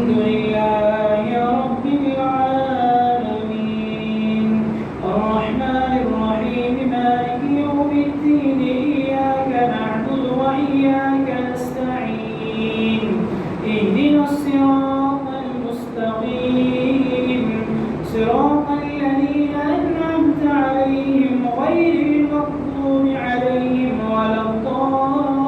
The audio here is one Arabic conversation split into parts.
الحمد لله رب العالمين الرحمن الرحيم مالك يوم الدين إياك نعبد وإياك نستعين اهدنا الصراط المستقيم صراط الذين أنعمت عليهم غير المغضوب عليهم ولا الضالين.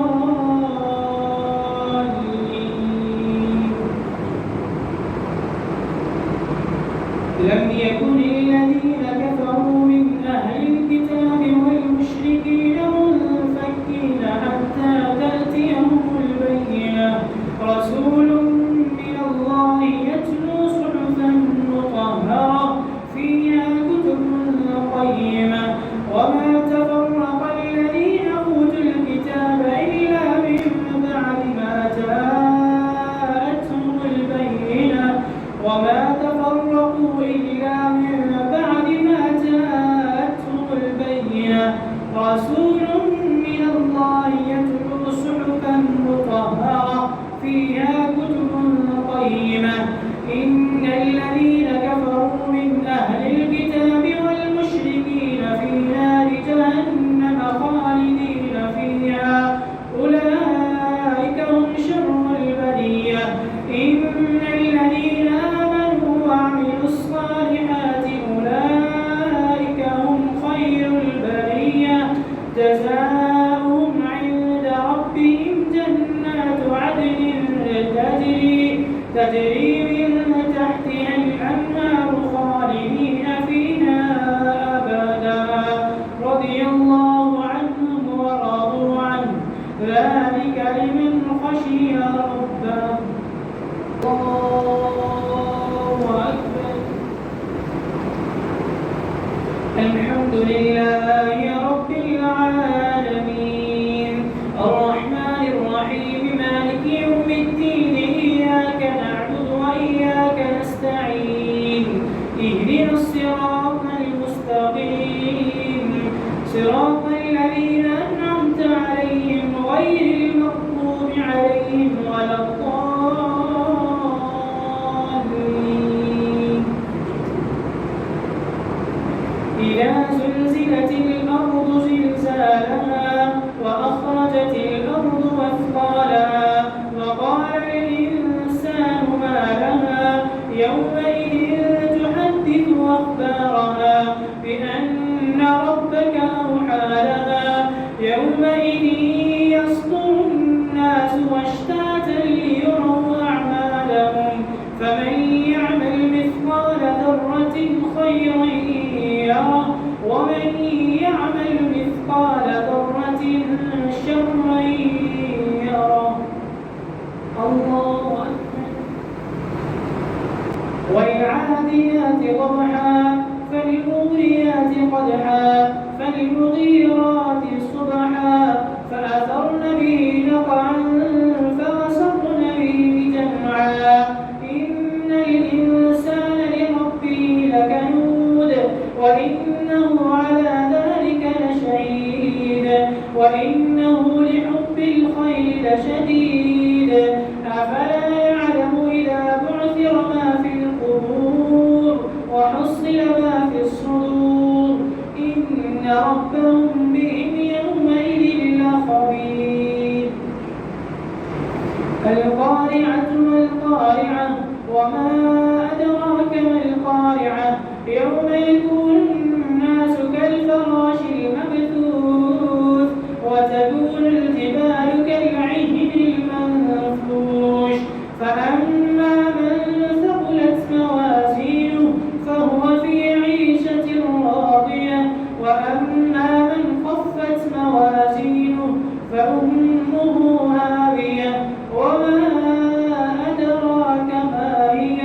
لم يكن الذين كفروا من أهل الكتاب والمشركين منفكين حتى تأتيهم البينة رسول من الله يتلو صحفا مطهرة فيها كتب قيمة وما تفرق الذين أوتوا الكتاب إلا من بعد ما جاءتهم البينة وما تفرقوا إلا من بعد ما جاءتهم البينة رسول من الله يتلو صحفا مطهرة فيها كتب قيمة إن الذين كفروا من أهل الكتاب والمشركين في نار جهنم خالدين فيها أولئك هم شر البرية إن الذين آمنوا وعملوا الصالحات أولئك هم خير البرية جزاؤهم عند ربهم جنات عدن تجري من تحتها الأنهار خالدين فيها أبدا رضي الله عنهم ورضوا عنه ذلك لمن خشي ربه. الله أكبر. الحمد لله رب العالمين الرحمن الرحيم مالك يوم الدين إياك نعبد وإياك نستعين اهدنا الصراط المستقيم صراط الذين أنعمت عليهم غير المغضوب عليهم ولا الضالين. إذا زلزلت الأرض زلزالها وأخرجت الأرض أثقالها وقال الإنسان ما لها يومئذ تحدث أخبارها بأن ربك أوحى لها يومئذ يصدر الناس أشتاتا ليروا أعمالهم فمن يعمل مثقال ذرة خيرا يره ومن يعمل مثقال ذرة شرا يره. الله أكبر. والعاديات ضبحا فالمغريات قدحا فالمغيرات صبحا فأثرن به نقعا فوسطن به جمعا إن الإنسان لربه لكنود وإنه على ذلك لشهيد وإنه لحب الخير لشديد أفلا يعلم إذا بعثر ما في القبور وحصل ما في الصدور إن ربهم بهم يومئذ لخبير. القارعة ما القارعة وما أدراك ما القارعة يوم يكون الناس كالفراش المبثوث وتكون الجبال كالعهن المنفوش فأما من ثقلت موازينه فهو في عيشة راضية وأما من خفت موازينه فأمه هاوية وما أدراك ما هي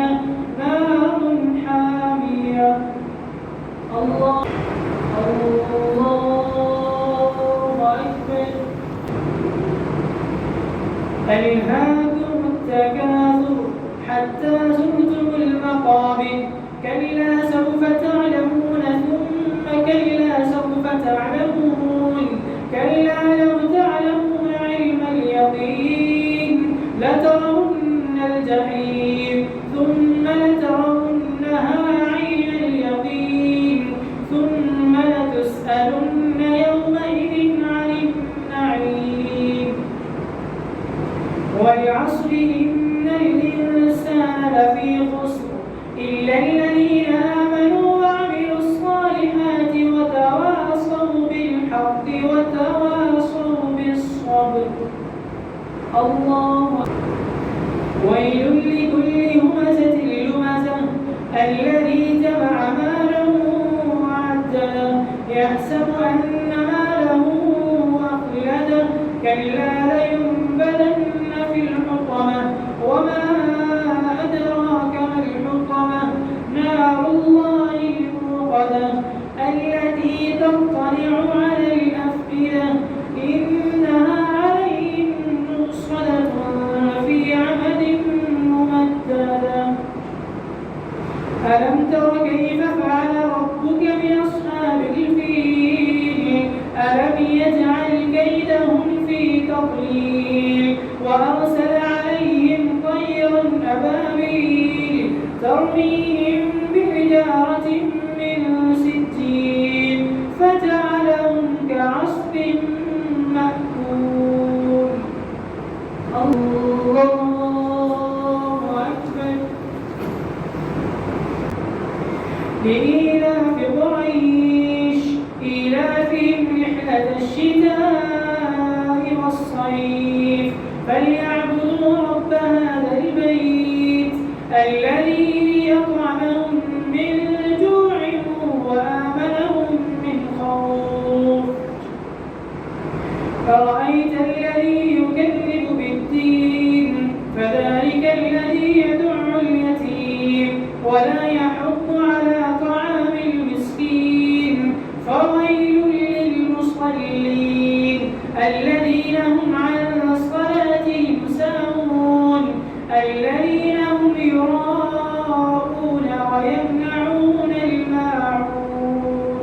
نار حامية. الله أكبر. ألهاكم التكاثر حتى زرتم المقابر كلا سوف تعلمون ثم كلا سوف تعلمون كلا لو تعلمون علم اليقين لترون الجحيم ويل لكل همزة لمزة الذي جمع ماله وعدده يحسب أن ماله أخلده كلا لينبذن في الحطمة وما أدراك ما الحطمة نار الله الموقدة التي تطلع على الأفئدة إنها عليهم مؤصدة في عمد ممددة ألم تر كيف فعل ربك بأصحاب الفيل ألم يجعل كيدهم في تضليل وأرسل عليهم طيرا أبابيل ترميهم بحجارة من سجيل فجعلهم كعصف مأكول الله أكبر لإيلاف قريش إيلافهم رحلة الشتاء والصيف فليعبدوا رب هذا البيت الذي أطعمهم من جوع وآمنهم من خوف فرأيت الذي يكذب بالدين فذلك الذي يدع اليتيم ولا يحض على طعام المسكين فويل للمصلين الذين هم عن صلاتهم ساهون الذين هم يراءون ويمنعون الماعون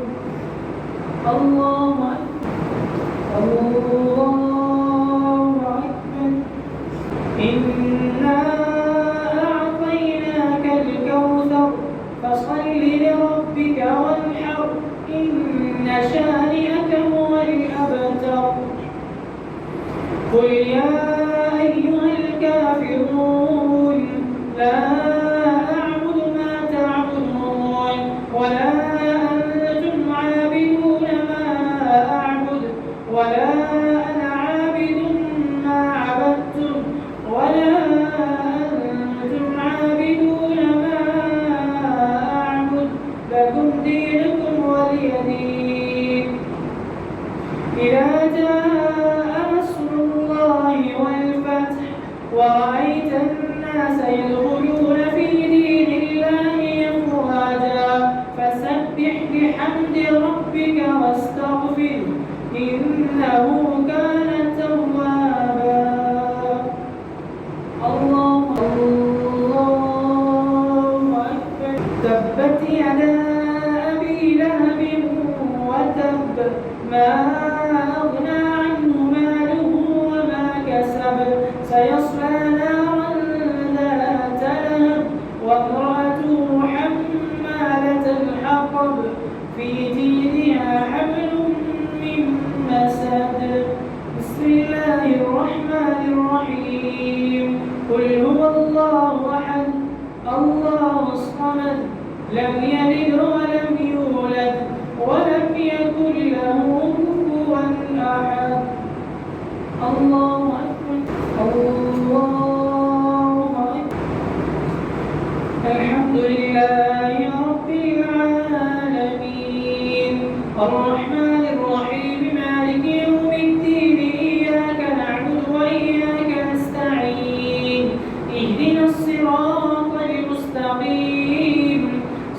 الله أكبر الله أكبر إنا أعطيناك الكوثر فصل لربك وانحر إن شانئك هو الأبتر قل يا أيها الكافرون لا أعبد ما تعبدون ولا أنتم عابدون ما أعبد ولا أنا عابد ما عبدتم ولا أنتم عابدون ما أعبد لكم دينكم ولي دين إذا جاء نصر الله والفتح ورأيت الناس يدخلون في دين الله أفواجا فسبح بحمد ربك واستغفره إنه كان توابا الله أكبر تبت يدا أبي لهب وتب ما أغنى عنه ماله وما كسب سيصلى نارا ذات لهب وامرأته حمالة الحطب في جيدها حبل من مسد بسم الله الرحمن الرحيم قل هو الله أحد الله الصمد لم يلد ولم يولد ولم يكن له كفوا أحد الله أكبر الله أكبر الحمد لله رب العالمين الرحمن الرحيم مالك يوم الدين إياك نعبد وإياك نستعين اهدنا الصراط المستقيم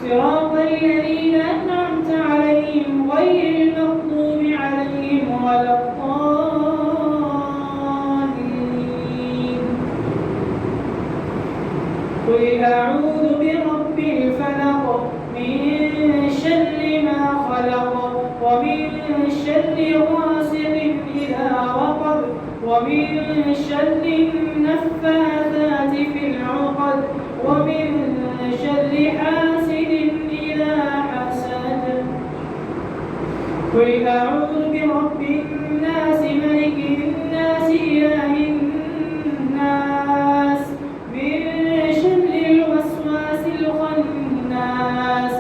صراط الذين أنعمت عليهم غير المغضوب عليهم ولا الضالين قل أعوذ برب الفلق من شر ما خلق ومن شر غاسق إذا وقب ومن شر النفاثات في العقد ومن شر حاسد إذا حسد قل أعوذ برب الناس ملك الناس إله الناس من شر الوسواس الخناس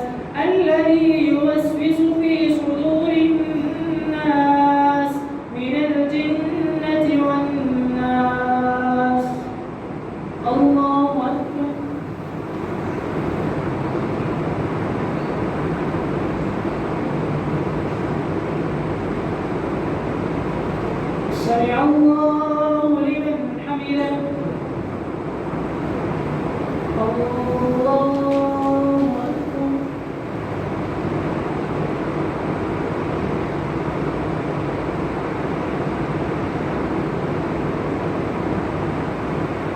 الذي يوسوس في صدور الناس من الجنة والناس الله أكبر. سمع الله لمن حمده. الله أكبر.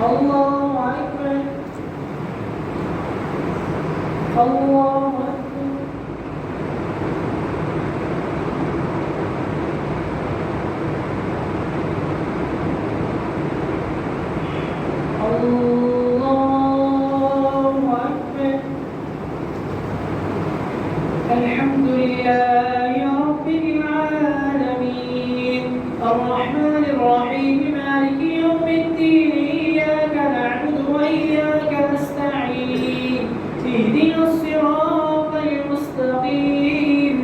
الله أكبر. الله أكبر. الله أكبر. الحمد لله رب العالمين الرحمن الرحيم مالك يوم الدين إياك نعبد وإياك نستعين اهدنا الصراط المستقيم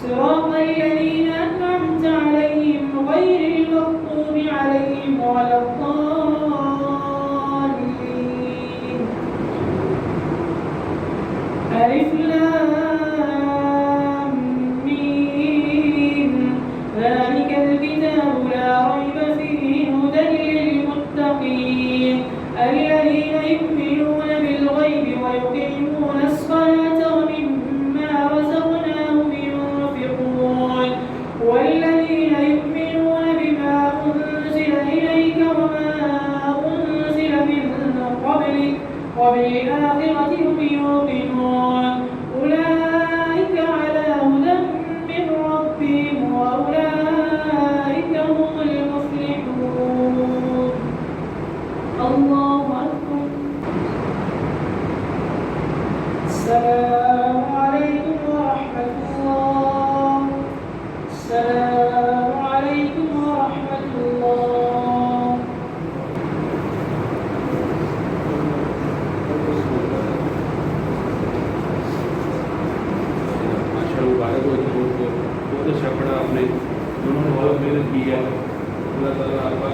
صراط الذين أنعمت عليهم غير المغضوب عليهم ولا الضالين. ألف لام ميم ذلك الكتاب لا ريب فيه هدى للمتقين الذين يؤمنون بالغيب ويقيمون الصلاة ومما رزقناهم ينفقون والذين يؤمنون بما أنزل إليك وما أنزل من قبلك وبالآخرة هم يوقنون أولئك على هدى من ربهم وأولئك هم المفلحون. الله أكبر. السلام عليكم ورحمة الله. السلام عليكم ورحمة الله. बहुत अच्छा पढ़ा आपने, दोनों ने बहुत मेहनत की है। अल्लाह ताला आपका